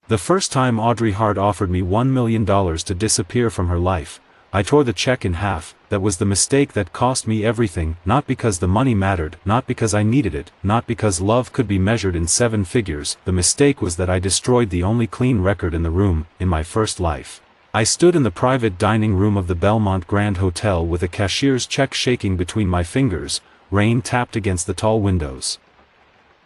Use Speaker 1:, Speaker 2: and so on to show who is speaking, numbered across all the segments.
Speaker 1: The first time Audrey Hart offered me $1 million to disappear from her life, I tore the check in half. That was the mistake that cost me everything, not because the money mattered, not because I needed it, not because love could be measured in 7 figures. The mistake was that I destroyed the only clean record in the room, in my first life. I stood in the private dining room of the Belmont Grand Hotel with a cashier's check shaking between my fingers. Rain tapped against the tall windows.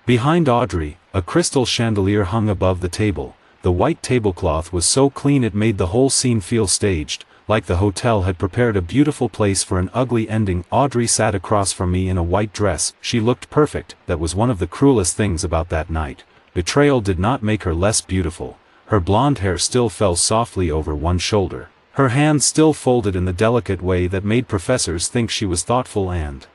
Speaker 1: Behind Audrey, a crystal chandelier hung above the table. The white tablecloth was so clean it made the whole scene feel staged, like the hotel had prepared a beautiful place for an ugly ending. Audrey sat across from me in a white dress. She looked perfect. That was one of the cruelest things about that night. Betrayal did not make her less beautiful. Her blonde hair still fell softly over one shoulder. Her hands still folded in the delicate way that made professors think she was thoughtful and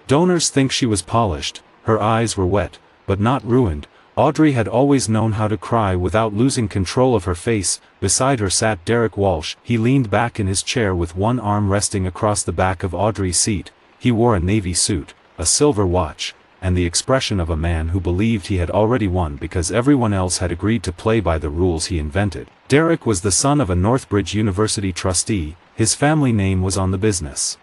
Speaker 1: donors think she was polished. Her eyes were wet, but not ruined. Audrey had always known how to cry without losing control of her face. Beside her sat Derek Walsh. He leaned back in his chair with one arm resting across the back of Audrey's seat. He wore a navy suit, a silver watch, and the expression of a man who believed he had already won because everyone else had agreed to play by the rules he invented. Derek was the son of a Northbridge University trustee. His family name was on the business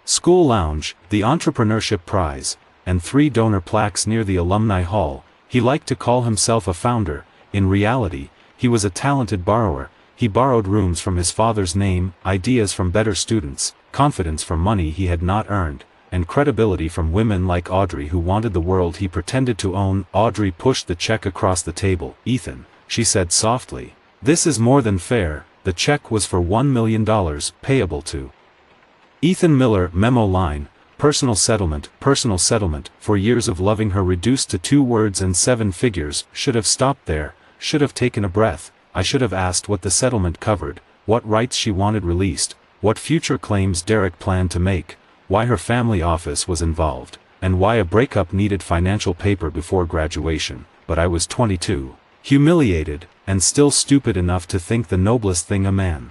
Speaker 1: school lounge, the entrepreneurship prize, and 3 donor plaques near the alumni hall. He liked to call himself a founder. In reality, he was a talented borrower. He borrowed rooms from his father's name, ideas from better students, confidence from money he had not earned, and credibility from women like Audrey who wanted the world he pretended to own. Audrey pushed the check across the table. "Ethan," she said softly, "this is more than fair." The check was for $1 million, payable to Ethan Miller. Memo line: personal settlement, for years of loving her reduced to 2 words and 7 figures. Should have stopped there, should have taken a breath. I should have asked what the settlement covered, what rights she wanted released, what future claims Derek planned to make, why her family office was involved, and why a breakup needed financial paper before graduation. But I was 22, humiliated, and still stupid enough to think the noblest thing a man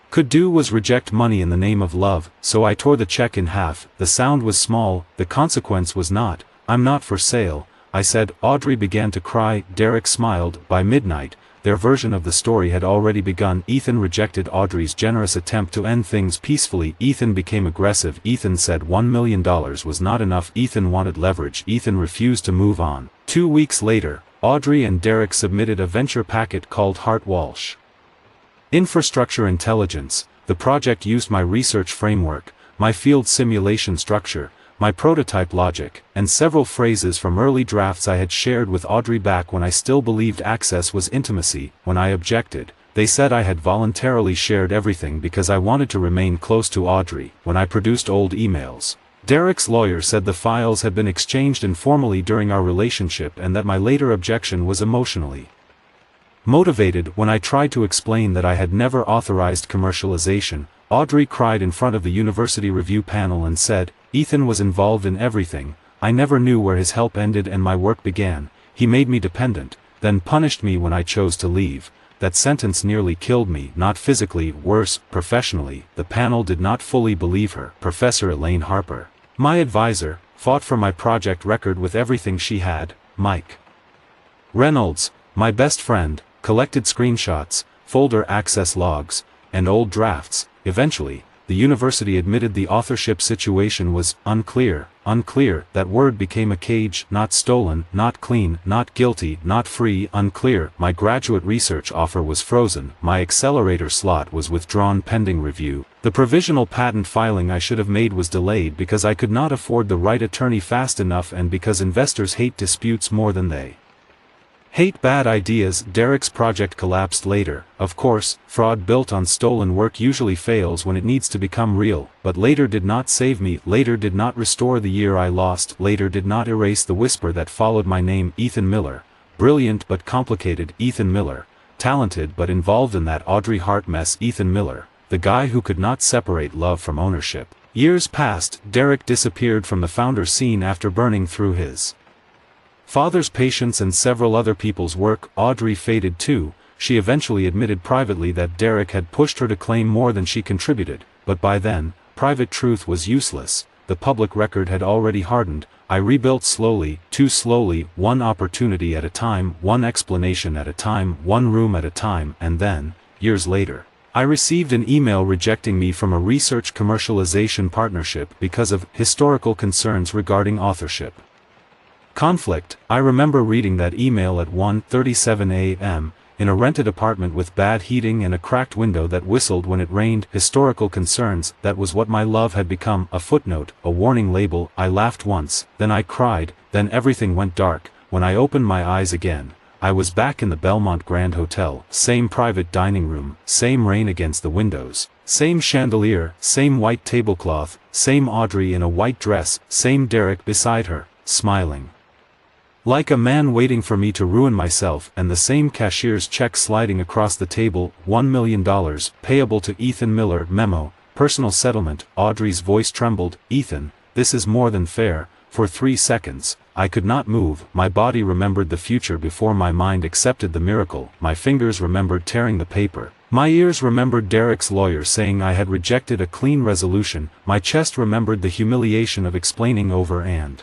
Speaker 1: could do was reject money in the name of love. So I tore the check in half. The sound was small, the consequence was not. "I'm not for sale," I said. Audrey began to cry. Derek smiled. By midnight, their version of the story had already begun. Ethan rejected Audrey's generous attempt to end things peacefully. Ethan became aggressive. Ethan said $1 million was not enough. Ethan wanted leverage. Ethan refused to move on. 2 weeks later, Audrey and Derek submitted a venture packet called Hart Walsh Infrastructure Intelligence. The project used my research framework, my field simulation structure, my prototype logic, and several phrases from early drafts I had shared with Audrey back when I still believed access was intimacy. When I objected, they said I had voluntarily shared everything because I wanted to remain close to Audrey. When I produced old emails, Derek's lawyer said the files had been exchanged informally during our relationship and that my later objection was emotionally motivated. When I tried to explain that I had never authorized commercialization, Audrey cried in front of the university review panel and said, "Ethan was involved in everything. I never knew where his help ended and my work began. He made me dependent, then punished me when I chose to leave." That sentence nearly killed me. Not physically, worse, professionally. The panel did not fully believe her. Professor Elaine Harper, my advisor, fought for my project record with everything she had. Mike Reynolds, my best friend, collected screenshots, folder access logs, and old drafts. Eventually, the university admitted the authorship situation was unclear. That word became a cage. Not stolen, not clean, not guilty, not free. Unclear. My graduate research offer was frozen. My accelerator slot was withdrawn pending review. The provisional patent filing I should have made was delayed because I could not afford the right attorney fast enough and because investors hate disputes more than they hate bad ideas. Derek's project collapsed later. Of course, fraud built on stolen work usually fails when it needs to become real, but later did not save me. Later did not restore the year I lost. Later did not erase the whisper that followed my name. Ethan Miller. Brilliant but complicated. Ethan Miller. Talented but involved in that Audrey Hart mess. Ethan Miller. The guy who could not separate love from ownership. Years passed. Derek disappeared from the founder scene after burning through his father's patience and several other people's work. Audrey faded too. She eventually admitted privately that Derek had pushed her to claim more than she contributed, but by then, private truth was useless. the public record had already hardened. I rebuilt slowly, too slowly, one opportunity at a time, one explanation at a time, one room at a time, and then, years later, I received an email rejecting me from a research commercialization partnership because of historical concerns regarding authorship. Conflict. I remember reading that email at 1:37 a.m., in a rented apartment with bad heating and a cracked window that whistled when it rained. Historical concerns. That was what my love had become, a footnote, a warning label. I laughed once, then I cried, then everything went dark. When I opened my eyes again, I was back in the Belmont Grand Hotel, same private dining room, same rain against the windows, same chandelier, same white tablecloth, same Audrey in a white dress, same Derek beside her, smiling like a man waiting for me to ruin myself, and the same cashier's check sliding across the table. $1 million, payable to Ethan Miller. Memo, personal settlement. Audrey's voice trembled. Ethan, this is more than fair. For 3 seconds, I could not move. My body remembered the future before my mind accepted the miracle. My fingers remembered tearing the paper. My ears remembered Derek's lawyer saying I had rejected a clean resolution. My chest remembered the humiliation of explaining over and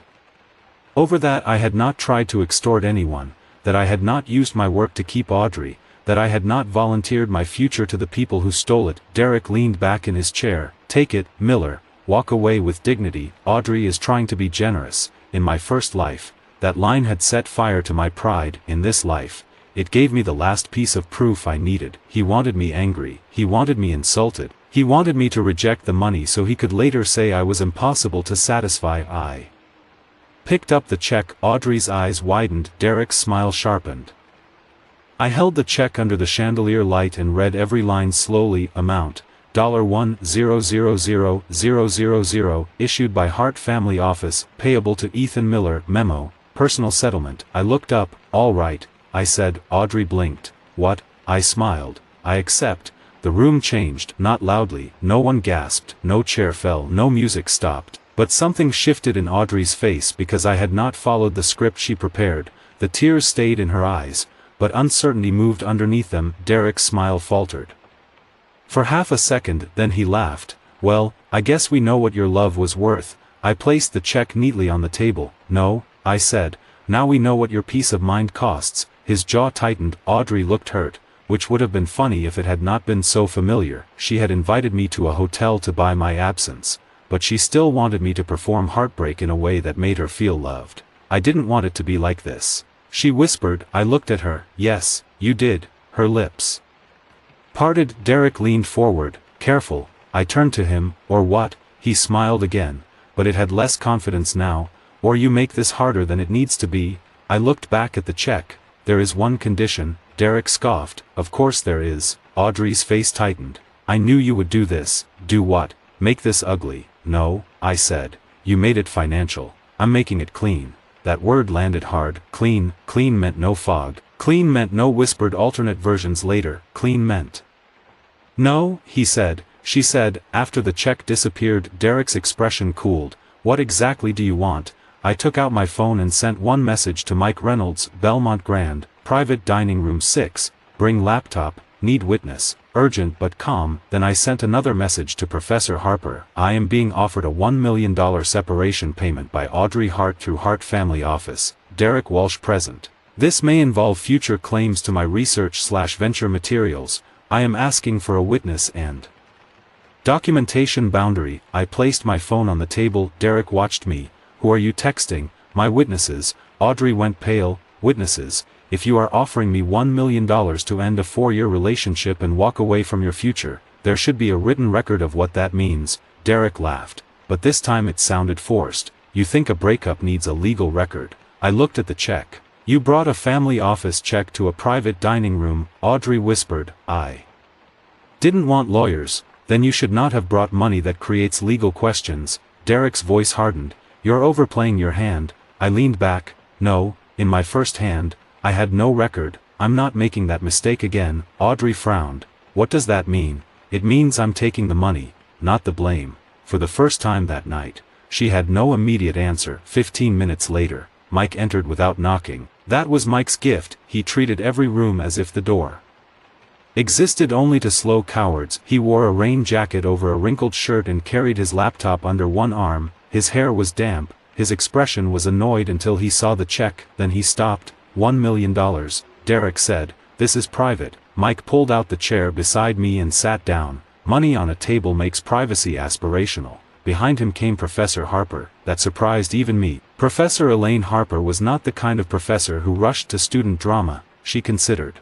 Speaker 1: over that I had not tried to extort anyone, that I had not used my work to keep Audrey, that I had not volunteered my future to the people who stole it. Derek leaned back in his chair. Take it, Miller, walk away with dignity. Audrey is trying to be generous. In my first life, that line had set fire to my pride. In this life, it gave me the last piece of proof I needed. He wanted me angry, he wanted me insulted, he wanted me to reject the money so he could later say I was impossible to satisfy. I picked up the check. Audrey's eyes widened. Derek's smile sharpened. I held the check under the chandelier light and read every line slowly. Amount, $1,000,000, issued by Hart Family Office, payable to Ethan Miller. Memo, personal settlement. I looked up. All right, I said. Audrey blinked. What? I smiled. I accept. The room changed, not loudly. No one gasped, no chair fell, no music stopped. But something shifted in Audrey's face because I had not followed the script she prepared. The tears stayed in her eyes, but uncertainty moved underneath them. Derek's smile faltered for half a second, then he laughed. Well, I guess we know what your love was worth. I placed the check neatly on the table. No, I said, now we know what your peace of mind costs. His jaw tightened. Audrey looked hurt, which would have been funny if it had not been so familiar. She had invited me to a hotel to buy my absence, but she still wanted me to perform heartbreak in a way that made her feel loved. I didn't want it to be like this, she whispered. I looked at her. Yes, you did. Her lips parted. Derek leaned forward. Careful. I turned to him. Or what? He smiled again, but it had less confidence now. Or you make this harder than it needs to be. I looked back at the check. There is one condition. Derek scoffed. Of course there is. Audrey's face tightened. I knew you would do this. Do what? Make this ugly. No, I said. You made it financial. I'm making it clean. That word landed hard. Clean. Clean meant no fog. Clean meant no whispered alternate versions later. Clean meant no, he said. She said. After the check disappeared, Derek's expression cooled. What exactly do you want? I took out my phone and sent one message to Mike Reynolds. Belmont Grand, private dining room 6, bring laptop, need witness, urgent but calm. Then I sent another message to Professor Harper. I am being offered a $1 million separation payment by Audrey Hart through Hart Family Office. Derek Walsh present. This may involve future claims to my research/venture materials. I am asking for a witness and documentation boundary. I placed my phone on the table. Derek watched me. Who are you texting? My witnesses. Audrey went pale. Witnesses. If you are offering me $1 million to end a 4-year relationship and walk away from your future, there should be a written record of what that means. Derek laughed, but this time it sounded forced. You think a breakup needs a legal record? I looked at the check. You brought a family office check to a private dining room, Audrey whispered. I didn't want lawyers. Then you should not have brought money that creates legal questions. Derek's voice hardened. You're overplaying your hand. I leaned back. No, in my first hand, I had no record. I'm not making that mistake again. Audrey frowned. What does that mean? It means I'm taking the money, not the blame. For the first time that night, she had no immediate answer. 15 minutes later, Mike entered without knocking. That was Mike's gift. He treated every room as if the door existed only to slow cowards. He wore a rain jacket over a wrinkled shirt and carried his laptop under one arm. His hair was damp, his expression was annoyed until he saw the check, then he stopped. $1 million, Derek said, this is private. Mike pulled out the chair beside me and sat down. Money on a table makes privacy aspirational. Behind him came Professor Harper. That surprised even me. Professor Elaine Harper was not the kind of professor who rushed to student drama, she considered.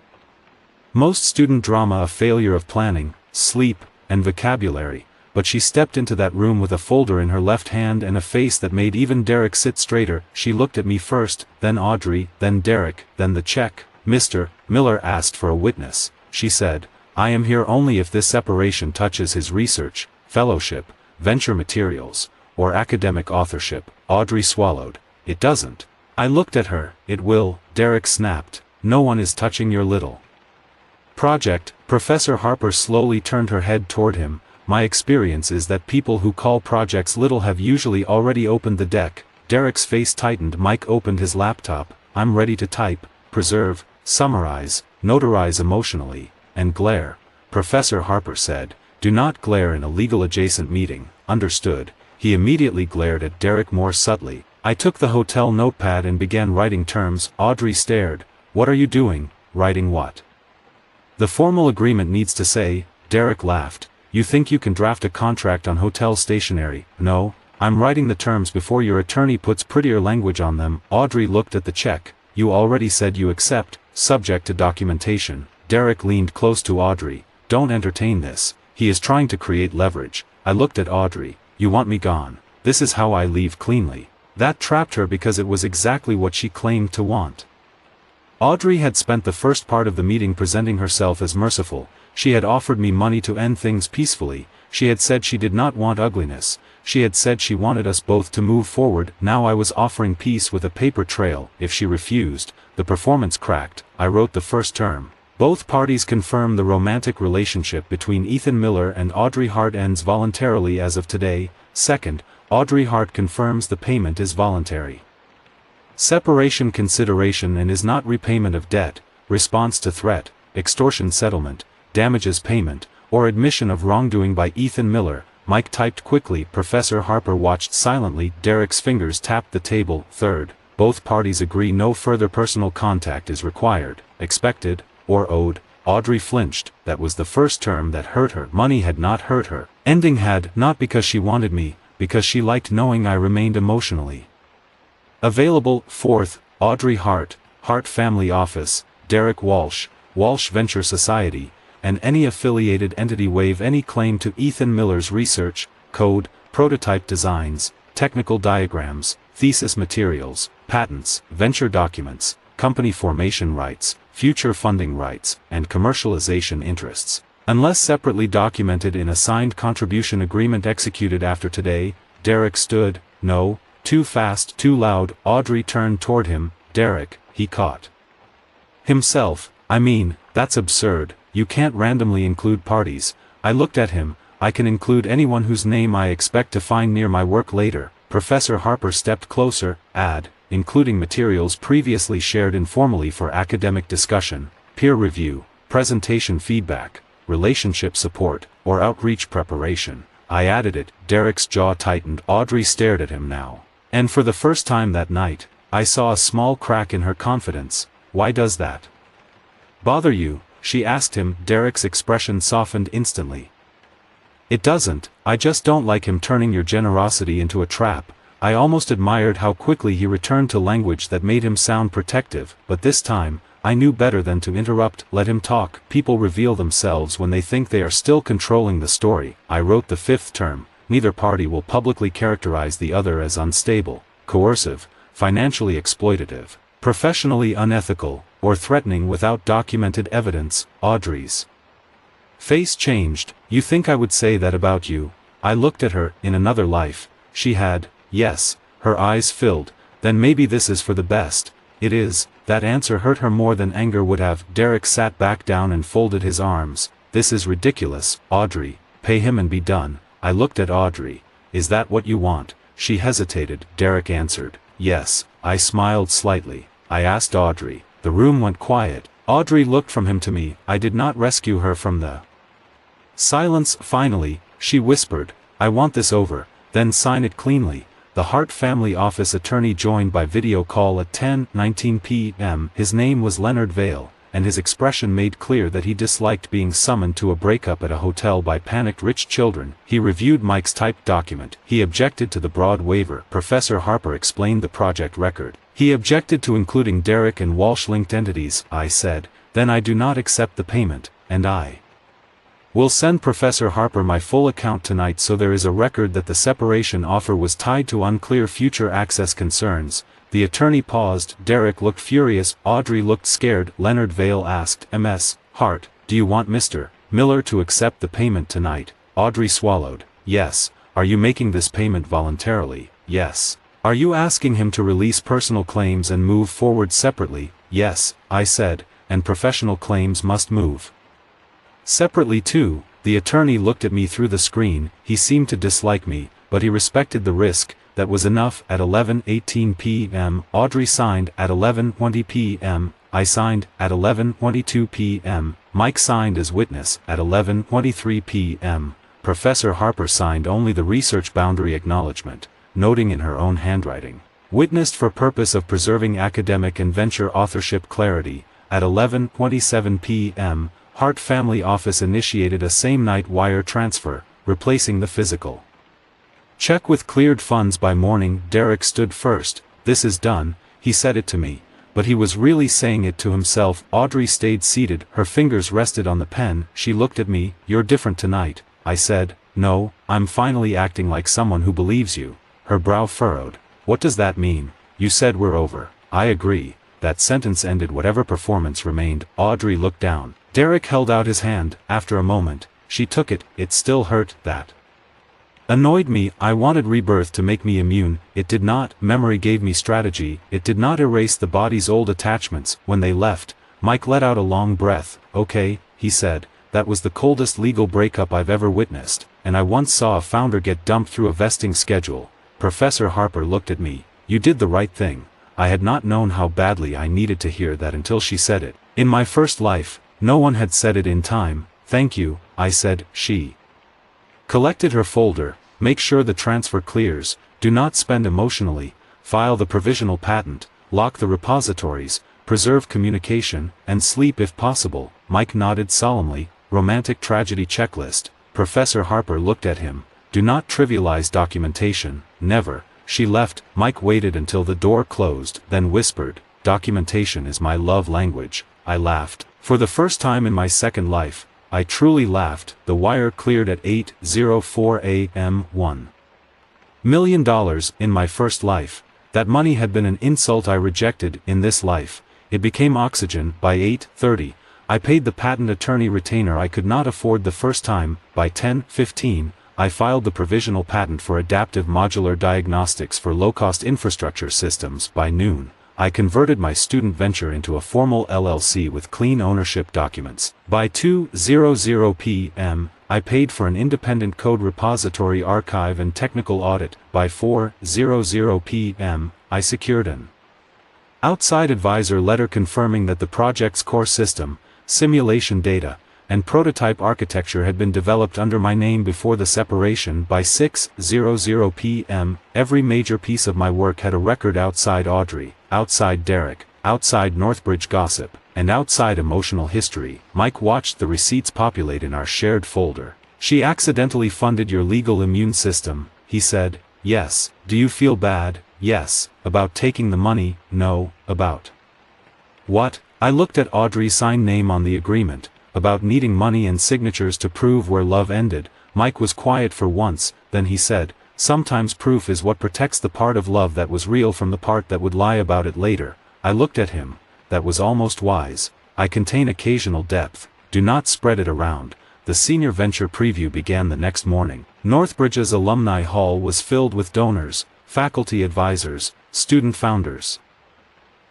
Speaker 1: Most student drama a failure of planning, sleep, and vocabulary, but she stepped into that room with a folder in her left hand and a face that made even Derek sit straighter. She looked at me first, then Audrey, then Derek, then the check. Mr. Miller asked for a witness, she said. I am here only if this separation touches his research, fellowship, venture materials, or academic authorship. Audrey swallowed. It doesn't. I looked at her. It will, Derek snapped. No one is touching your little project. Professor Harper slowly turned her head toward him. My experience is that people who call projects little have usually already opened the deck. Derek's face tightened. Mike opened his laptop. I'm ready to type, preserve, summarize, notarize emotionally, and glare. Professor Harper said, do not glare in a legal adjacent meeting. Understood. He immediately glared at Derek more subtly. I took the hotel notepad and began writing terms. Audrey stared. What are you doing? Writing what? The formal agreement needs to say. Derek laughed. You think you can draft a contract on hotel stationery? No, I'm writing the terms before your attorney puts prettier language on them. Audrey looked at the check. You already said you accept, subject to documentation. Derek leaned close to Audrey. Don't entertain this. He is trying to create leverage. I looked at Audrey. You want me gone. This is how I leave cleanly. That trapped her because it was exactly what she claimed to want. Audrey had spent the first part of the meeting presenting herself as merciful. She had offered me money to end things peacefully. She had said she did not want ugliness. She had said she wanted us both to move forward. Now I was offering peace with a paper trail. If she refused, the performance cracked. I wrote the first term. Both parties confirm the romantic relationship between Ethan Miller and Audrey Hart ends voluntarily as of today. Second, Audrey Hart confirms the payment is voluntary. Separation consideration and is not repayment of debt, response to threat, extortion settlement, damages payment, or admission of wrongdoing by Ethan Miller. Mike typed quickly. Professor Harper watched silently. Derek's fingers tapped the table. Third, both parties agree no further personal contact is required, expected, or owed. Audrey flinched. That was the first term that hurt her. Money had not hurt her. Ending had, not because she wanted me, because she liked knowing I remained emotionally available. Fourth, Audrey Hart, Hart Family Office, Derek Walsh, Walsh Venture Society, and any affiliated entity waive any claim to Ethan Miller's research, code, prototype designs, technical diagrams, thesis materials, patents, venture documents, company formation rights, future funding rights, and commercialization interests, unless separately documented in a signed contribution agreement executed after today. Derek stood. No. Too fast, too loud. Audrey turned toward him. Derek, he caught himself. I mean, that's absurd. You can't randomly include parties. I looked at him. I can include anyone whose name I expect to find near my work later. Professor Harper stepped closer. Add, including materials previously shared informally for academic discussion, peer review, presentation feedback, relationship support, or outreach preparation. I added it. Derek's jaw tightened. Audrey stared at him now. And for the first time that night, I saw a small crack in her confidence. Why does that bother you? She asked him. Derek's expression softened instantly. It doesn't. I just don't like him turning your generosity into a trap. I almost admired how quickly he returned to language that made him sound protective, but this time, I knew better than to interrupt. Let him talk. People reveal themselves when they think they are still controlling the story. I wrote the fifth term. Neither party will publicly characterize the other as unstable, coercive, financially exploitative, professionally unethical, or threatening without documented evidence. Audrey's face changed. You think I would say that about you? I looked at her. In another life, she had. Yes. Her eyes filled. Then maybe this is for the best. It is. That answer hurt her more than anger would have. Derek sat back down and folded his arms. This is ridiculous. Audrey, pay him and be done. I looked at Audrey. Is that what you want? She hesitated. Derek answered. Yes. I smiled slightly. I asked Audrey. The room went quiet. Audrey looked from him to me. I did not rescue her from the silence. Finally, she whispered, I want this over, then sign it cleanly. the Hart family office attorney joined by video call at 10:19 p.m. His name was Leonard Vale, and his expression made clear that he disliked being summoned to a breakup at a hotel by panicked rich children. He reviewed Mike's typed document. He objected to the broad waiver. Professor Harper explained the project record. He objected to including Derek and Walsh-linked entities. I said, then I do not accept the payment, and I will send Professor Harper my full account tonight so there is a record that the separation offer was tied to unclear future access concerns. The attorney paused. Derek looked furious. Audrey looked scared. Leonard Vale asked, Ms. Hart, do you want Mr. Miller to accept the payment tonight? Audrey swallowed. Yes. Are you making this payment voluntarily? Yes. Are you asking him to release personal claims and move forward separately? Yes, I said, and professional claims must move separately too. The attorney looked at me through the screen. He seemed to dislike me, but he respected the risk. That was enough. At 11:18 p.m. Audrey signed. At 11:20 p.m. I signed. At 11:22 p.m. Mike signed as witness. At 11:23 p.m. Professor Harper signed only the research boundary acknowledgement, noting in her own handwriting, witnessed for purpose of preserving academic and venture authorship clarity. At 11:27 p.m. Hart family office initiated a same-night wire transfer, replacing the physical check with cleared funds by morning. Derek stood first. This is done, he said it to me, but he was really saying it to himself. Audrey stayed seated. Her fingers rested on the pen. She looked at me. You're different tonight. I said, no, I'm finally acting like someone who believes you. Her brow furrowed. What does that mean? You said we're over. I agree. That sentence ended whatever performance remained. Audrey looked down. Derek held out his hand. After a moment, she took it. It still hurt. That annoyed me. I wanted Rebirth to make me immune. It did not. Memory gave me strategy. It did not erase the body's old attachments. When they left, Mike let out a long breath. Okay, he said, that was the coldest legal breakup I've ever witnessed, and I once saw a founder get dumped through a vesting schedule. Professor Harper looked at me. You did the right thing. I had not known how badly I needed to hear that until she said it. In my first life, no one had said it in time. Thank you, I said. She collected her folder. Make sure the transfer clears. Do not spend emotionally. File the provisional patent. Lock the repositories. Preserve communication, and sleep if possible. Mike nodded solemnly. Romantic tragedy checklist. Professor Harper looked at him. Do not trivialize documentation. Never. She left. Mike waited until the door closed, then whispered, documentation is my love language. I laughed. For the first time in my second life, I truly laughed. The wire cleared at 8:04 a.m. $1 million in my first life. That money had been an insult I rejected in this life. It became oxygen. By 8:30, I paid the patent attorney retainer I could not afford the first time. By 10:15, I filed the provisional patent for adaptive modular diagnostics for low-cost infrastructure systems. By noon, I converted my student venture into a formal LLC with clean ownership documents. By 2:00 p.m., I paid for an independent code repository archive and technical audit. By 4:00 p.m., I secured an outside advisor letter confirming that the project's core system, simulation data, and prototype architecture had been developed under my name before the separation. By 6:00 p.m., every major piece of my work had a record outside Audrey, outside Derek, outside Northbridge gossip, and outside emotional history. Mike watched the receipts populate in our shared folder. She accidentally funded your legal immune system, he said. Yes. Do you feel bad? Yes. About taking the money? No. About what? I looked at Audrey's signed name on the agreement. About needing money and signatures to prove where love ended. Mike was quiet for once, then he said, sometimes proof is what protects the part of love that was real from the part that would lie about it later. I looked at him. That was almost wise. I contain occasional depth. Do not spread it around. The senior venture preview began the next morning. Northbridge's alumni hall was filled with donors, faculty advisors, student founders,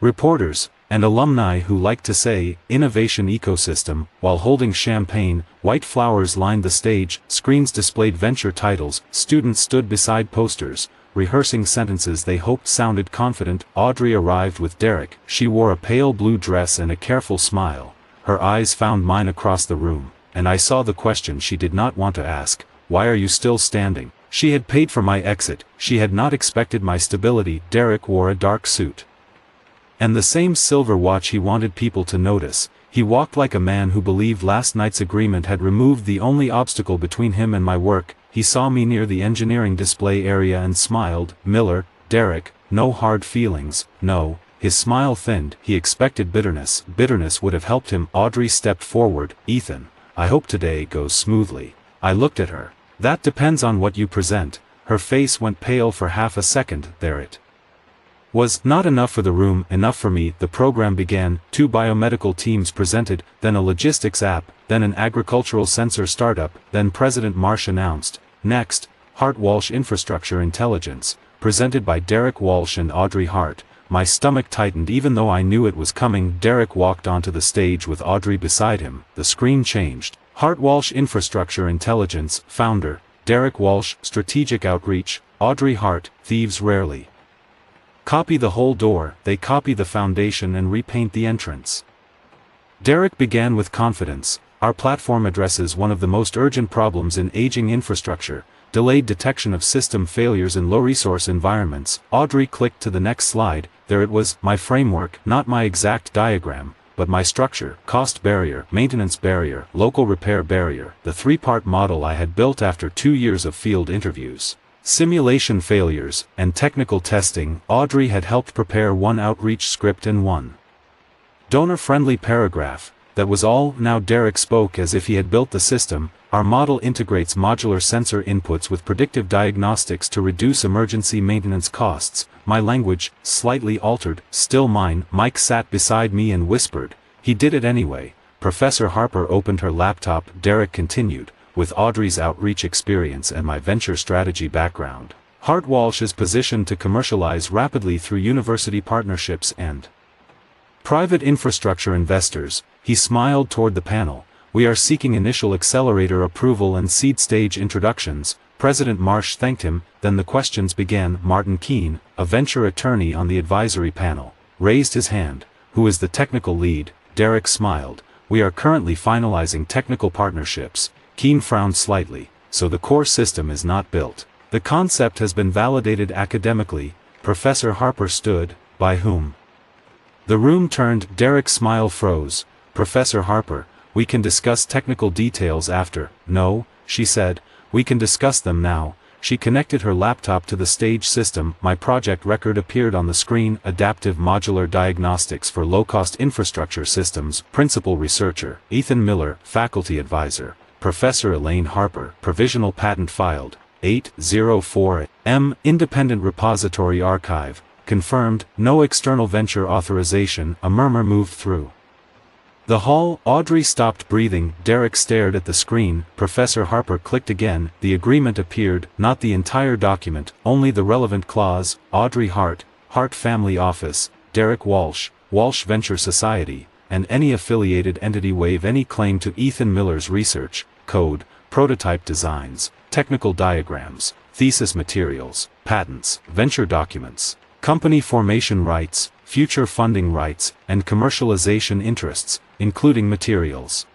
Speaker 1: reporters, and alumni who liked to say, innovation ecosystem. While holding champagne, white flowers lined the stage, screens displayed venture titles, students stood beside posters, rehearsing sentences they hoped sounded confident. Audrey arrived with Derek. She wore a pale blue dress and a careful smile. Her eyes found mine across the room, and I saw the question she did not want to ask. Why are you still standing? She had paid for my exit, she had not expected my stability. Derek wore a dark suit and the same silver watch he wanted people to notice. He walked like a man who believed last night's agreement had removed the only obstacle between him and my work. He saw me near the engineering display area and smiled. Miller, Derek, no hard feelings, no. His smile thinned. He expected bitterness. Bitterness would have helped him. Audrey stepped forward. Ethan, I hope today goes smoothly. I looked at her. That depends on what you present. Her face went pale for half a second. There it was. Not enough for the room, enough for me. The program began. 2 biomedical teams presented, then a logistics app, then an agricultural sensor startup, then President Marsh announced, next, Hart Walsh Infrastructure Intelligence, presented by Derek Walsh and Audrey Hart. My stomach tightened even though I knew it was coming. Derek walked onto the stage with Audrey beside him. The screen changed. Hart Walsh Infrastructure Intelligence, founder, Derek Walsh, strategic outreach, Audrey Hart, thieves rarely copy the whole door, they copy the foundation and repaint the entrance. Derek began with confidence. Our platform addresses one of the most urgent problems in aging infrastructure, delayed detection of system failures in low-resource environments. Audrey clicked to the next slide. There it was, my framework, not my exact diagram, but my structure, cost barrier, maintenance barrier, local repair barrier, the 3-part model I had built after 2 years of field interviews, simulation failures, and technical testing. Audrey had helped prepare 1 outreach script and 1 donor-friendly paragraph. That was all. Now Derek spoke as if he had built the system. Our model integrates modular sensor inputs with predictive diagnostics to reduce emergency maintenance costs. My language, slightly altered, still mine. Mike sat beside me and whispered, he did it anyway. Professor Harper opened her laptop. Derek continued, with Audrey's outreach experience and my venture strategy background, Hart Walsh is positioned to commercialize rapidly through university partnerships and private infrastructure investors. He smiled toward the panel. We are seeking initial accelerator approval and seed stage introductions. President Marsh thanked him. Then the questions began. Martin Keene, a venture attorney on the advisory panel, raised his hand. Who is the technical lead? Derek smiled. We are currently finalizing technical partnerships. Keene frowned slightly. So the core system is not built. The concept has been validated academically. Professor Harper stood. By whom? The room turned. Derek's smile froze. Professor Harper, we can discuss technical details after. No, she said, we can discuss them now. She connected her laptop to the stage system. My project record appeared on the screen. Adaptive Modular Diagnostics for Low-Cost Infrastructure Systems. Principal Researcher, Ethan Miller. Faculty Advisor, Professor Elaine Harper. Provisional patent filed. 804 M. Independent Repository Archive. Confirmed. No external venture authorization. A murmur moved through the hall. Audrey stopped breathing. Derek stared at the screen. Professor Harper clicked again. The agreement appeared, not the entire document, only the relevant clause. Audrey Hart, Hart Family Office, Derek Walsh, Walsh Venture Society, and any affiliated entity waive any claim to Ethan Miller's research, code, prototype designs, technical diagrams, thesis materials, patents, venture documents, company formation rights, future funding rights, and commercialization interests, including materials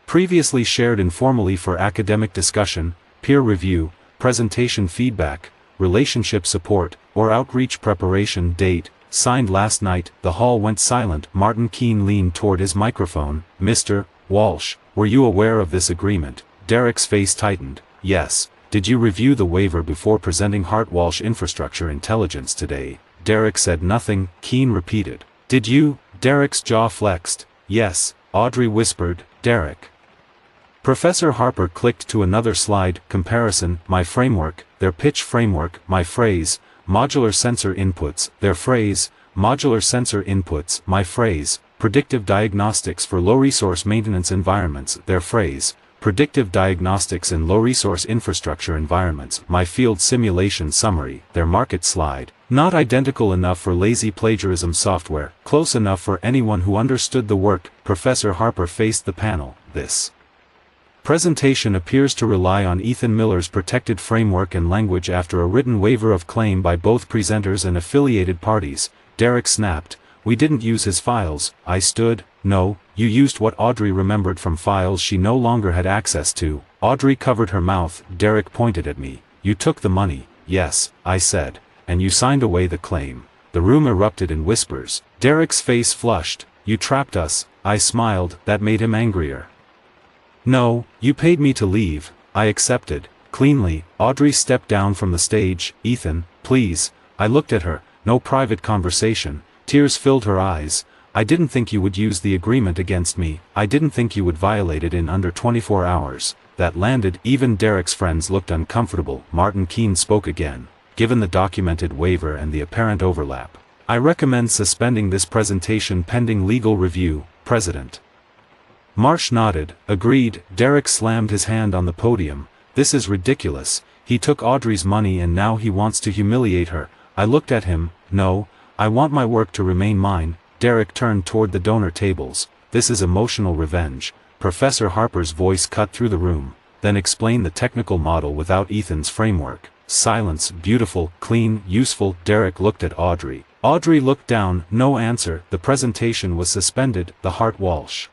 Speaker 1: previously shared informally for academic discussion, peer review, presentation feedback, relationship support, or outreach preparation. Date, signed last night. The hall went silent. Martin Keene leaned toward his microphone. Mr. Walsh, were you aware of this agreement? Derek's face tightened. Yes. Did you review the waiver before presenting Hart Walsh Infrastructure Intelligence today? Derek said nothing. Keene repeated. Did you? Derek's jaw flexed. Yes, Audrey whispered. Derek. Professor Harper clicked to another slide. Comparison. My framework, their pitch framework. My phrase, modular sensor inputs. Their phrase, modular sensor inputs. My phrase, predictive diagnostics for low-resource maintenance environments. Their phrase, predictive diagnostics in low-resource infrastructure environments. My field simulation summary. Their market slide. Not identical enough for lazy plagiarism software, close enough for anyone who understood the work. Professor Harper faced the panel. This presentation appears to rely on Ethan Miller's protected framework and language after a written waiver of claim by both presenters and affiliated parties. Derek snapped. We didn't use his files. I stood. No, you used what Audrey remembered from files she no longer had access to. Audrey covered her mouth. Derek pointed at me. You took the money, yes, I said, and you signed away the claim. The room erupted in whispers. Derek's face flushed. You trapped us, I smiled. That made him angrier. No, you paid me to leave, I accepted. Cleanly. Audrey stepped down from the stage. Ethan, please. I looked at her. No private conversation. Tears filled her eyes. I didn't think you would use the agreement against me. I didn't think you would violate it in under 24 hours. That landed. Even Derek's friends looked uncomfortable. Martin Keene spoke again. Given the documented waiver and the apparent overlap, I recommend suspending this presentation pending legal review, President. Marsh nodded. Agreed. Derek slammed his hand on the podium. This is ridiculous. He took Audrey's money and now he wants to humiliate her. I looked at him. No, I want my work to remain mine. Derek turned toward the donor tables. This is emotional revenge. Professor Harper's voice cut through the room. Then explain the technical model without Ethan's framework. Silence. Beautiful, clean, useful. Derek looked at Audrey. Audrey looked down. No answer. The presentation was suspended. The Hart Walsh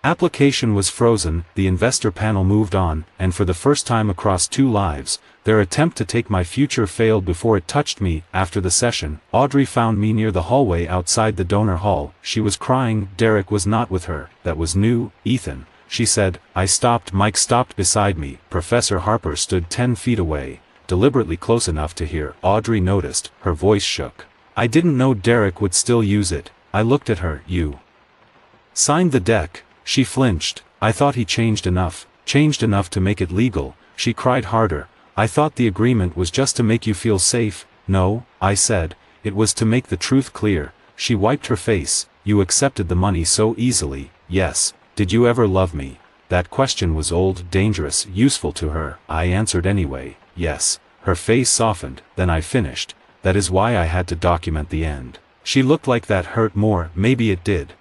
Speaker 1: application was frozen. The investor panel moved on, and for the first time across 2 lives, their attempt to take my future failed before it touched me. After the session, Audrey found me near the hallway outside the donor hall. She was crying. Derek was not with her. That was new. Ethan, she said. I stopped. Mike stopped beside me. Professor Harper stood 10 feet away, deliberately close enough to hear. Audrey noticed. Her voice shook. I didn't know Derek would still use it. I looked at her. You signed the deck. She flinched. I thought he changed enough to make it legal. She cried harder. I thought the agreement was just to make you feel safe. No, I said, it was to make the truth clear. She wiped her face. You accepted the money so easily. Yes. Did you ever love me? That question was old, dangerous, useful to her. I answered anyway. Yes. Her face softened. Then I finished. That is why I had to document the end. She looked like that hurt more. Maybe it did.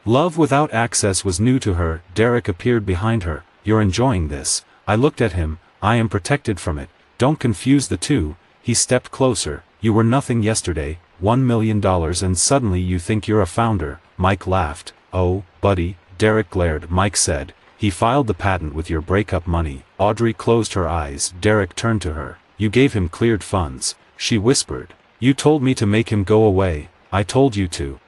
Speaker 1: Love without access was new to her. Derek appeared behind her. You're enjoying this. I looked at him. I am protected from it. Don't confuse the two. He stepped closer. You were nothing yesterday. $1 million and suddenly you think you're a founder. Mike laughed. Oh, buddy. Derek glared. Mike said, he filed the patent with your breakup money. Audrey closed her eyes. Derek turned to her. You gave him cleared funds. She whispered. You told me to make him go away. I told you to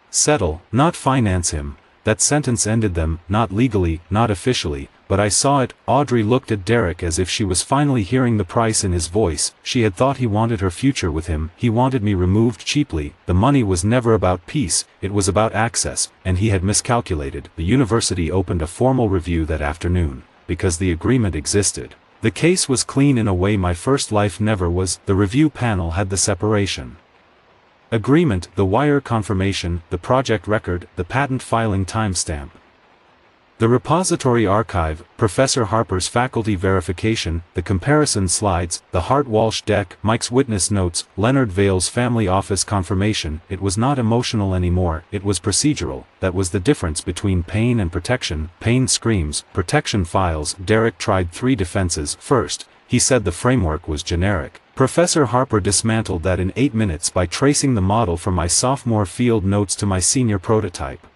Speaker 1: settle, not finance him. That sentence ended them, not legally, not officially, but I saw it. Audrey looked at Derek as if she was finally hearing the price in his voice. She had thought he wanted her future with him. He wanted me removed cheaply. The money was never about peace, it was about access, and he had miscalculated. The university opened a formal review that afternoon, because the agreement existed. The case was clean in a way my first life never was. The review panel had the separation agreement, the wire confirmation, the project record, the patent filing timestamp, the repository archive, Professor Harper's faculty verification, the comparison slides, the Hart Walsh deck, Mike's witness notes, Leonard Vail's family office confirmation. It was not emotional anymore, it was procedural. That was the difference between pain and protection. Pain screams, protection files. Derek tried 3 defenses. First, he said the framework was generic. Professor Harper dismantled that in 8 minutes by tracing the model from my sophomore field notes to my senior prototype.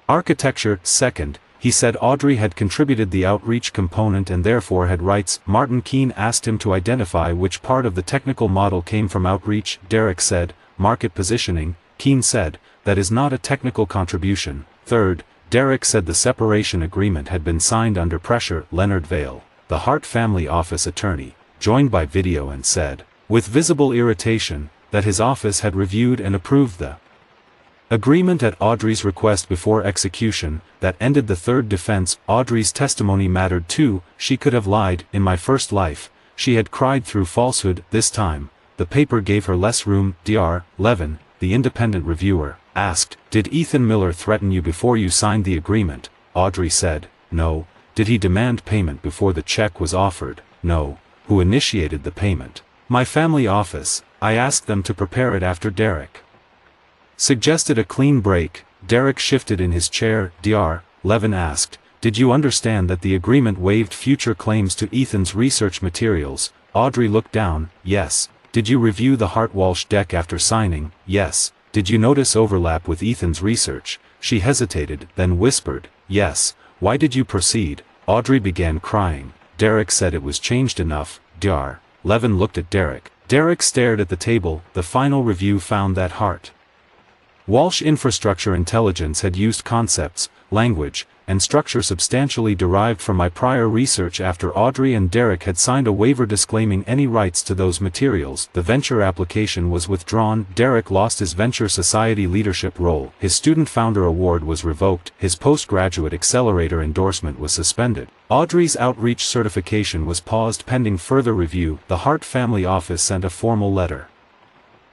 Speaker 1: Architecture. Second, he said Audrey had contributed the outreach component and therefore had rights. Martin Keene asked him to identify which part of the technical model came from outreach. Derek said, market positioning. Keene said, that is not a technical contribution. Third, Derek said the separation agreement had been signed under pressure. Leonard Vail, the Hart family office attorney, joined by video and said, with visible irritation, that his office had reviewed and approved the agreement at Audrey's request before execution. That ended the third defense. Audrey's testimony mattered too. She could have lied. In my first life, she had cried through falsehood. This time, the paper gave her less room. Dr. Levin, the independent reviewer, asked, did Ethan Miller threaten you before you signed the agreement? Audrey said, no. Did he demand payment before the check was offered? No. Who initiated the payment? My family office. I asked them to prepare it after Derek suggested a clean break. Derek shifted in his chair. Dr. Levin asked, did you understand that the agreement waived future claims to Ethan's research materials? Audrey looked down. Yes. Did you review the Hart Walsh deck after signing? Yes. Did you notice overlap with Ethan's research? She hesitated, then whispered, yes. Why did you proceed? Audrey began crying. Derek said it was changed enough, Dr. Levin looked at Derek. Derek stared at the table. The final review found that Hart Walsh Infrastructure Intelligence had used concepts, language, and structure substantially derived from my prior research. After Audrey and Derek had signed a waiver disclaiming any rights to those materials, the venture application was withdrawn. Derek lost his Venture Society leadership role, his Student Founder Award was revoked, his Postgraduate Accelerator endorsement was suspended. Audrey's outreach certification was paused pending further review. The Hart family office sent a formal letter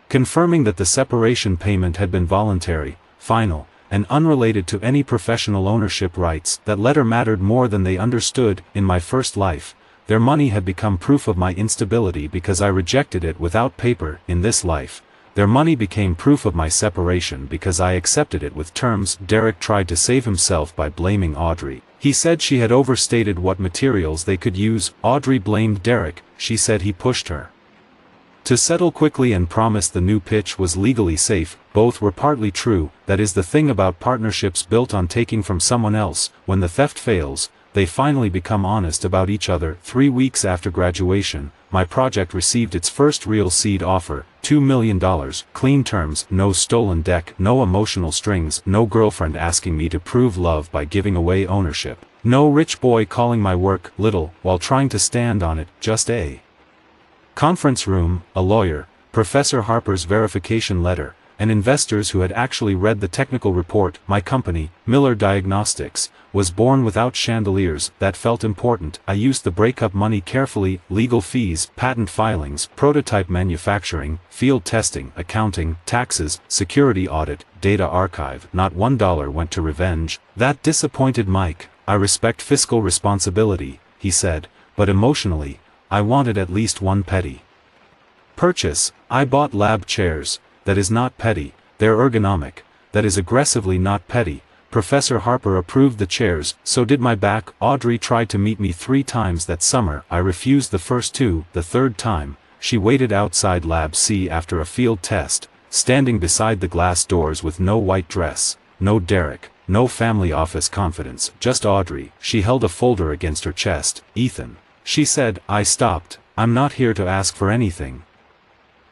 Speaker 1: confirming that the separation payment had been voluntary, final, and unrelated to any professional ownership rights. That letter mattered more than they understood. In my first life, their money had become proof of my instability because I rejected it without paper. In this life, their money became proof of my separation because I accepted it with terms. Derek tried to save himself by blaming Audrey. He said she had overstated what materials they could use. Audrey blamed Derek. She said he pushed her to settle quickly and promised the new pitch was legally safe. Both were partly true. That is the thing about partnerships built on taking from someone else. When the theft fails, they finally become honest about each other. 3 weeks after graduation, my project received its first real seed offer, $2 million, clean terms, no stolen deck, no emotional strings, no girlfriend asking me to prove love by giving away ownership, no rich boy calling my work little while trying to stand on it, just a conference room, a lawyer, Professor Harper's verification letter, and investors who had actually read the technical report. My company, Miller Diagnostics, was born without chandeliers. That felt important. I used the breakup money carefully. Legal fees, patent filings, prototype manufacturing, field testing, accounting, taxes, security audit, data archive. Not $1 went to revenge. That disappointed Mike. I respect fiscal responsibility, he said, but emotionally, I wanted at least one petty purchase. I bought lab chairs. That is not petty. They're ergonomic. That is aggressively not petty. Professor Harper approved the chairs, so did my back. Audrey tried to meet me 3 times that summer. I refused the first 2. The third time, she waited outside Lab C after a field test, standing beside the glass doors with no white dress, no Derek, no family office confidence, just Audrey. She held a folder against her chest. Ethan, she said. I stopped. I'm not here to ask for anything.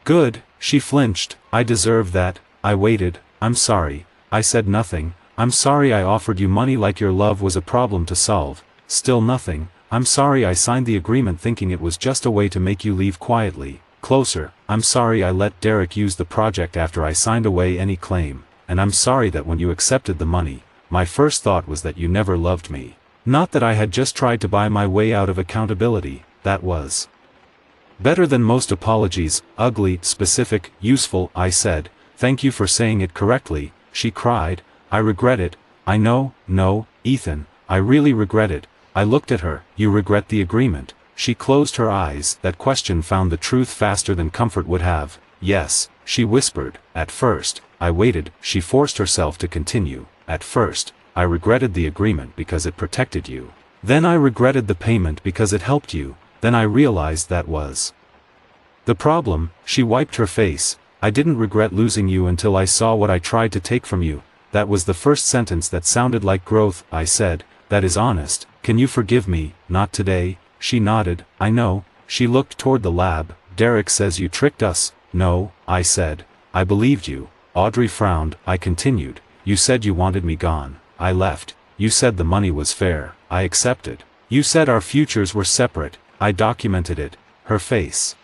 Speaker 1: Good. She flinched. I deserve that. I waited. I'm sorry. I said nothing. I'm sorry I offered you money like your love was a problem to solve. Still nothing. I'm sorry I signed the agreement thinking it was just a way to make you leave quietly. Closer. I'm sorry I let Derek use the project after I signed away any claim. And I'm sorry that when you accepted the money, my first thought was that you never loved me. Not that I had just tried to buy my way out of accountability. That was better than most apologies. Ugly, specific, useful. I said, thank you for saying it correctly. She cried. I regret it. I know, no, Ethan, I really regret it. I looked at her. You regret the agreement? She closed her eyes. That question found the truth faster than comfort would have. Yes, she whispered. At first, I waited. She forced herself to continue. At first, I regretted the agreement because it protected you. Then I regretted the payment because it helped you. Then I realized that was the problem. She wiped her face. I didn't regret losing you until I saw what I tried to take from you. That was the first sentence that sounded like growth. I said, that is honest. Can you forgive me? Not today. She nodded. I know. She looked toward the lab. Derek says you tricked us. No, I said. I believed you. Audrey frowned. I continued. You said you wanted me gone. I left. You said the money was fair. I accepted. You said our futures were separate. I documented it. Her face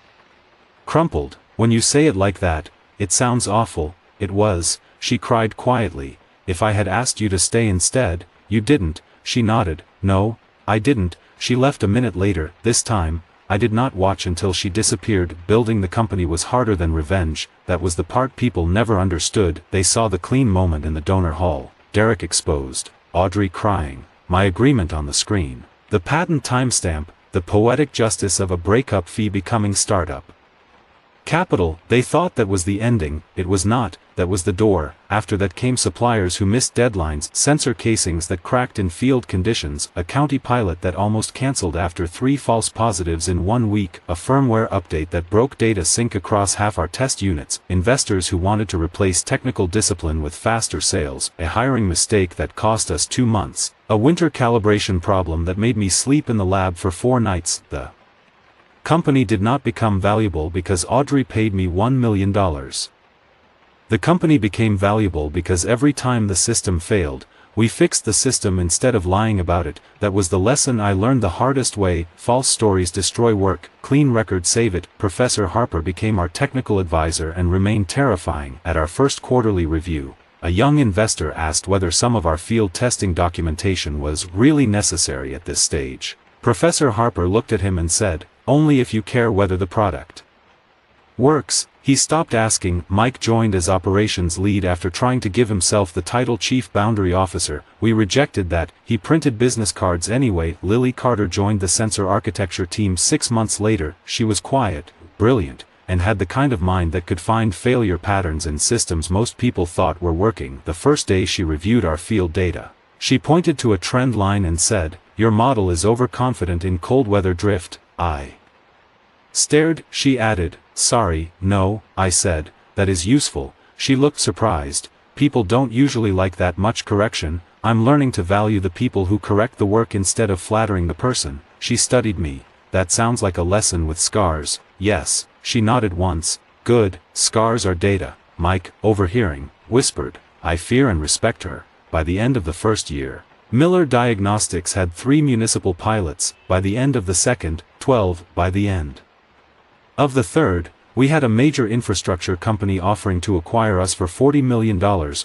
Speaker 1: crumpled. When you say it like that, it sounds awful. It was. She cried quietly. If I had asked you to stay instead, you didn't. She nodded. No, I didn't. She left a minute later. This time, I did not watch until she disappeared. Building the company was harder than revenge. That was the part people never understood. They saw the clean moment in the donor hall. Derek exposed. Audrey crying. My agreement on the screen. The patent timestamp. The poetic justice of a breakup fee becoming startup capital. They thought that was the ending. It was not. that was the door. After that came suppliers who missed deadlines, sensor casings that cracked in field conditions, a county pilot that almost cancelled after 3 false positives in 1 week, a firmware update that broke data sync across half our test units, investors who wanted to replace technical discipline with faster sales, a hiring mistake that cost us 2 months, a winter calibration problem that made me sleep in the lab for 4 nights. The company did not become valuable because Audrey paid me $1 million. The company became valuable because every time the system failed, we fixed the system instead of lying about it. That was the lesson I learned the hardest way. False stories destroy work, clean records save it. Professor Harper became our technical advisor and remained terrifying. At our first quarterly review, a young investor asked whether some of our field testing documentation was really necessary at this stage. Professor Harper looked at him and said, "Only if you care whether the product works." He stopped asking. Mike joined as operations lead after trying to give himself the title Chief Boundary Officer. We rejected that. He printed business cards anyway. Lily Carter joined the sensor architecture team 6 months later. She was quiet, brilliant, and had the kind of mind that could find failure patterns in systems most people thought were working. The first day she reviewed our field data, she pointed to a trend line and said, "Your model is overconfident in cold weather drift." I stared. She added, "Sorry, no," I said, "that is useful." She looked surprised. People don't usually like that much correction. I'm learning to value the people who correct the work instead of flattering the person. She studied me. That sounds like a lesson with scars. Yes, she nodded once. Good, scars are data. Mike, overhearing, whispered, "I fear and respect her." By the end of the first year, Miller Diagnostics had 3 municipal pilots. By the end of the second, 12. By the end of the third, we had a major infrastructure company offering to acquire us for $40 million.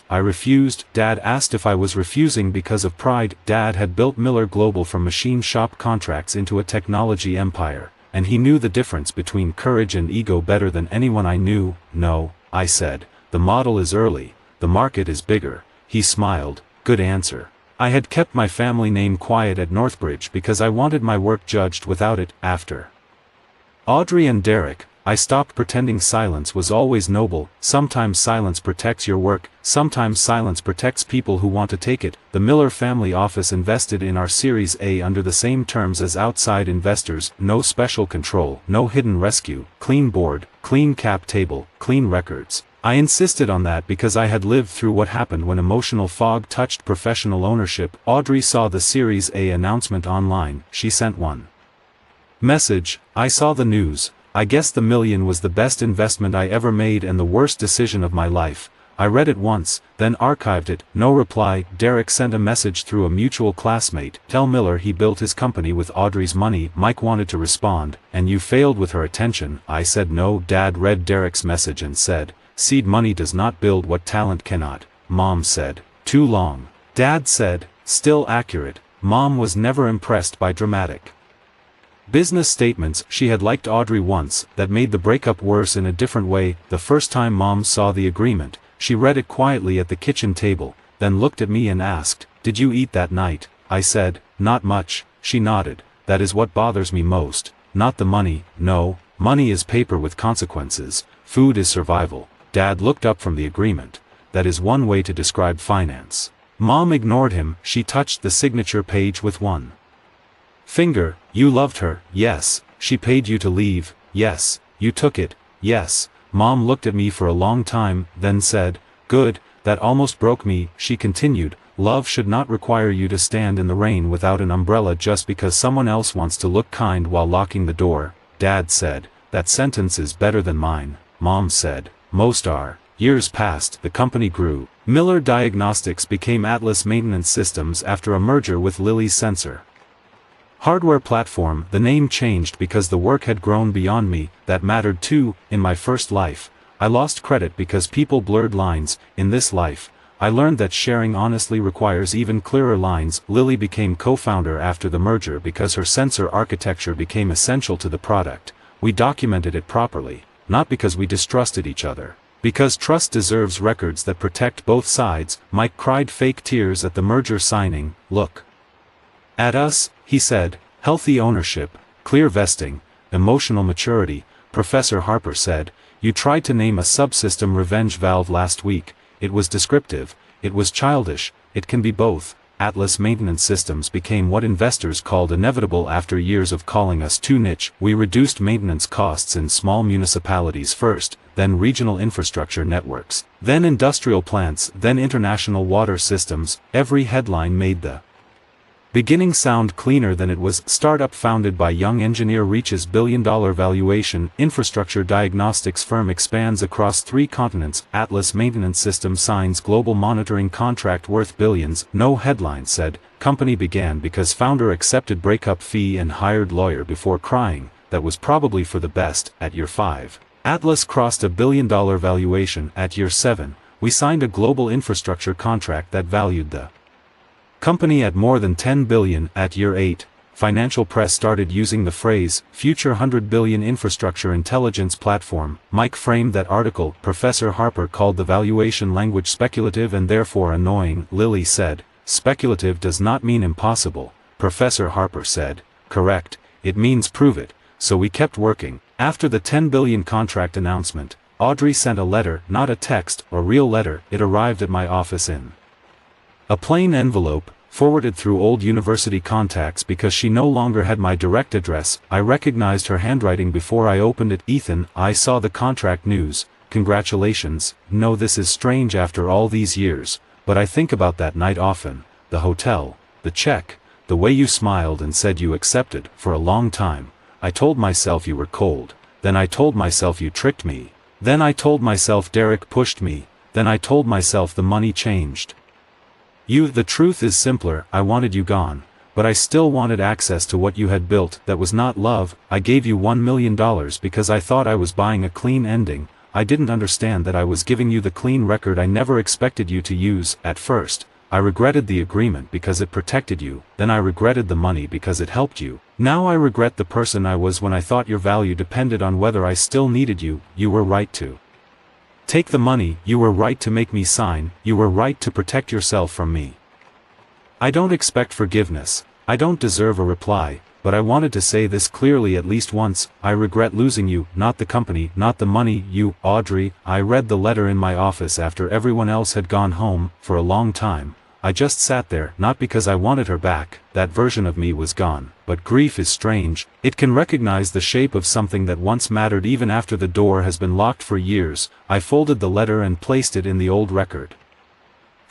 Speaker 1: I refused. Dad asked if I was refusing because of pride. Dad had built Miller Global from machine shop contracts into a technology empire, and he knew the difference between courage and ego better than anyone I knew. "No," I said, "the model is early, the market is bigger." He smiled. Good answer. I had kept my family name quiet at Northbridge because I wanted my work judged without it. After Audrey and Derek, I stopped pretending silence was always noble. Sometimes silence protects your work, sometimes silence protects people who want to take it. The Miller family office invested in our Series A under the same terms as outside investors: no special control, no hidden rescue, clean board, clean cap table, clean records. I insisted on that because I had lived through what happened when emotional fog touched professional ownership. Audrey saw the Series A announcement online. She sent one message: "I saw the news. I guess the $1 million was the best investment I ever made and the worst decision of my life." I read it once, then archived it. No reply. Derek sent a message through a mutual classmate: "Tell Miller he built his company with Audrey's money." Mike wanted to respond: "And you failed with her attention." I said no. Dad read Derek's message and said, "Seed money does not build what talent cannot." Mom said, "Too long." Dad said, "Still accurate." Mom was never impressed by dramatic business statements. She had liked Audrey once. That made the breakup worse in a different way. The first time Mom saw the agreement, she read it quietly at the kitchen table, then looked at me and asked, "Did you eat that night?" I said, "Not much." She nodded. "That is what bothers me most. Not the money. No, money is paper with consequences. Food is survival." Dad looked up from the agreement. "That is one way to describe finance." Mom ignored him. She touched the signature page with one finger. "You loved her." "Yes." "She paid you to leave." "Yes." "You took it." "Yes." Mom looked at me for a long time, then said, "Good." That almost broke me. She continued, "Love should not require you to stand in the rain without an umbrella just because someone else wants to look kind while locking the door." Dad said, "That sentence is better than mine." Mom said, "Most are." Years passed. The company grew. Miller Diagnostics became Atlas Maintenance Systems after a merger with Lilly's sensor hardware platform. The name changed because the work had grown beyond me. That mattered too. In my first life, I lost credit because people blurred lines. In this life, I learned that sharing honestly requires even clearer lines. Lilly became co-founder after the merger because her sensor architecture became essential to the product. We documented it properly, not because we distrusted each other. Because trust deserves records that protect both sides. Mike cried fake tears at the merger signing. "Look at us," he said. "Healthy ownership, clear vesting, emotional maturity." Professor Harper said, You tried to name a subsystem revenge valve last week. It was descriptive, it was childish, it can be both. Atlas Maintenance Systems became what investors called inevitable after years of calling us too niche. We reduced maintenance costs in small municipalities first, then regional infrastructure networks, then industrial plants, then international water systems. Every headline made the beginning sound cleaner than it was. Startup founded by young engineer reaches billion-dollar valuation. Infrastructure diagnostics firm expands across 3 continents. Atlas Maintenance Systems signs global monitoring contract worth billions. No headline said, company began because founder accepted breakup fee and hired lawyer before crying. That was probably for the best. At year 5, Atlas crossed $1 billion valuation. At year 7, we signed a global infrastructure contract that valued the company at more than $10 billion. At year 8, financial press started using the phrase, future $100 billion infrastructure intelligence platform. Mike framed that article. Professor Harper called the valuation language speculative and therefore annoying. Lily said, speculative does not mean impossible. Professor Harper said, correct, it means prove it. So we kept working. After the $10 billion contract announcement, Audrey sent a letter, not a text or real letter. It arrived at my office in a plain envelope, forwarded through old university contacts because she no longer had my direct address. I recognized her handwriting before I opened it. Ethan, I saw the contract news. Congratulations. No, this is strange after all these years, but I think about that night often. The hotel, the check, the way you smiled and said you accepted. For a long time, I told myself you were cold. Then I told myself you tricked me. Then I told myself Derek pushed me. Then I told myself the money changed you. The truth is simpler. I wanted you gone, but I still wanted access to what you had built. That was not love. I gave you $1 million because I thought I was buying a clean ending. I didn't understand that I was giving you the clean record I never expected you to use. At first, I regretted the agreement because it protected you. Then I regretted the money because it helped you. Now I regret the person I was when I thought your value depended on whether I still needed you. You were right to take the money. You were right to make me sign. You were right to protect yourself from me. I don't expect forgiveness. I don't deserve a reply, but I wanted to say this clearly at least once. I regret losing you, not the company, not the money. You, Audrey. I read the letter in my office after everyone else had gone home. For a long time, I just sat there, not because I wanted her back. That version of me was gone. But grief is strange. It can recognize the shape of something that once mattered even after the door has been locked for years. I folded the letter and placed it in the old record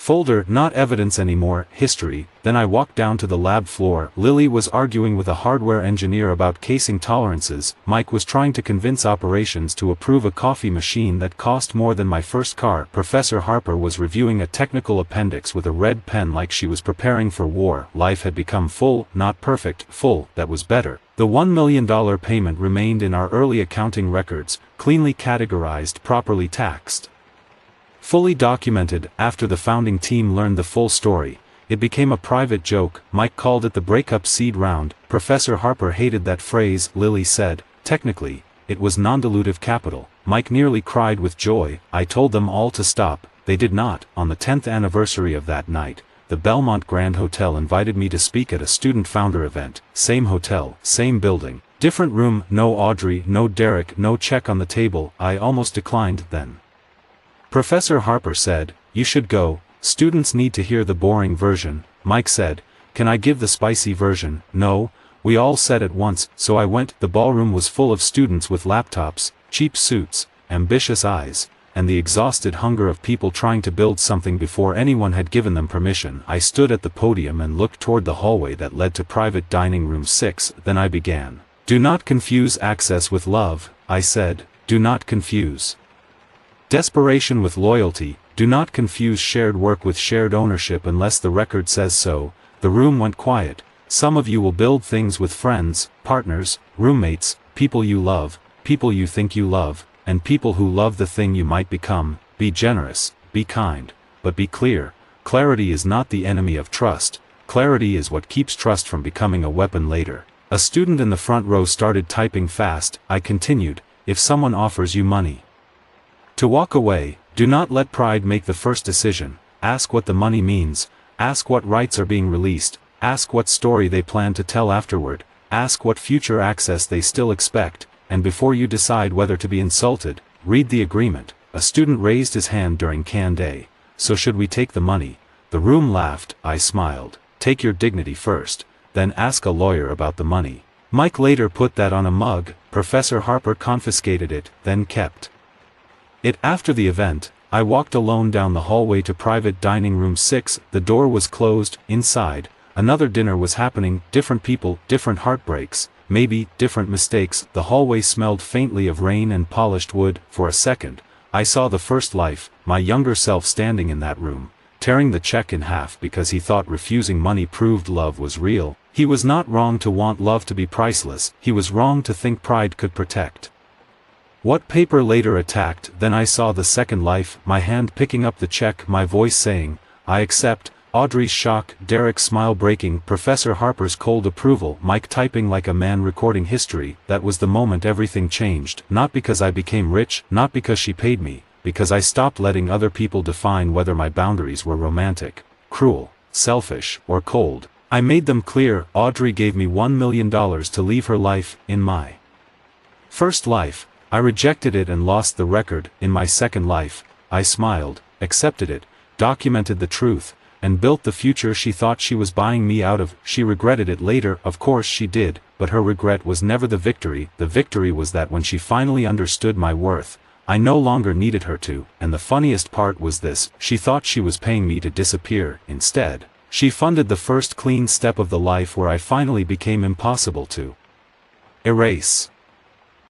Speaker 1: folder. Not evidence anymore, history. Then I walked down to the lab floor. Lily was arguing with a hardware engineer about casing tolerances. Mike was trying to convince operations to approve a coffee machine that cost more than my first car. Professor Harper was reviewing a technical appendix with a red pen like she was preparing for war. Life had become full, not perfect, full. That was better. The $1 million payment remained in our early accounting records, cleanly categorized, properly taxed, fully documented. After the founding team learned the full story, it became a private joke. Mike called it the breakup seed round. Professor Harper hated that phrase. Lily said, technically, it was non-dilutive capital. Mike nearly cried with joy. I told them all to stop. They did not. On the 10th anniversary of that night, the Belmont Grand Hotel invited me to speak at a student founder event. Same hotel, same building, different room. No Audrey, no Derek, no check on the table. I almost declined then. Professor Harper said, you should go. Students need to hear the boring version. Mike said, can I give the spicy version? No. We all said at once, so I went. The ballroom was full of students with laptops, cheap suits, ambitious eyes, and the exhausted hunger of people trying to build something before anyone had given them permission. I stood at the podium and looked toward the hallway that led to private dining room 6. Then I began. Do not confuse access with love, I said. Do not confuse desperation with loyalty. Do not confuse shared work with shared ownership unless the record says so. The room went quiet. Some of you will build things with friends, partners, roommates, people you love, people you think you love, and people who love the thing you might become. Be generous, be kind, but be clear. Clarity is not the enemy of trust. Clarity is what keeps trust from becoming a weapon later. A student in the front row started typing fast. I continued, if someone offers you money to walk away, do not let pride make the first decision. Ask what the money means. Ask what rights are being released. Ask what story they plan to tell afterward. Ask what future access they still expect. And before you decide whether to be insulted, read the agreement. A student raised his hand during Can Day. So should we take the money? The room laughed, I smiled. Take your dignity first, then ask a lawyer about the money. Mike later put that on a mug. Professor Harper confiscated it, then kept it. After the event, I walked alone down the hallway to private dining room 6, the door was closed. Inside, another dinner was happening, different people, different heartbreaks, maybe, different mistakes. The hallway smelled faintly of rain and polished wood. For a second, I saw the first life, my younger self standing in that room, tearing the check in half because he thought refusing money proved love was real. He was not wrong to want love to be priceless, he was wrong to think pride could protect what paper later attacked. Then I saw the second life, my hand picking up the check, my voice saying, I accept. Audrey's shock, Derek's smile breaking, Professor Harper's cold approval, Mike typing like a man recording history. That was the moment everything changed, not because I became rich, not because she paid me, because I stopped letting other people define whether my boundaries were romantic, cruel, selfish, or cold. I made them clear. Audrey gave me $1 million to leave her life. In my first life, I rejected it and lost the record. In my second life, I smiled, accepted it, documented the truth, and built the future she thought she was buying me out of. She regretted it later, of course she did, but her regret was never the victory. The victory was that when she finally understood my worth, I no longer needed her to. And the funniest part was this, she thought she was paying me to disappear. Instead, she funded the first clean step of the life where I finally became impossible to erase.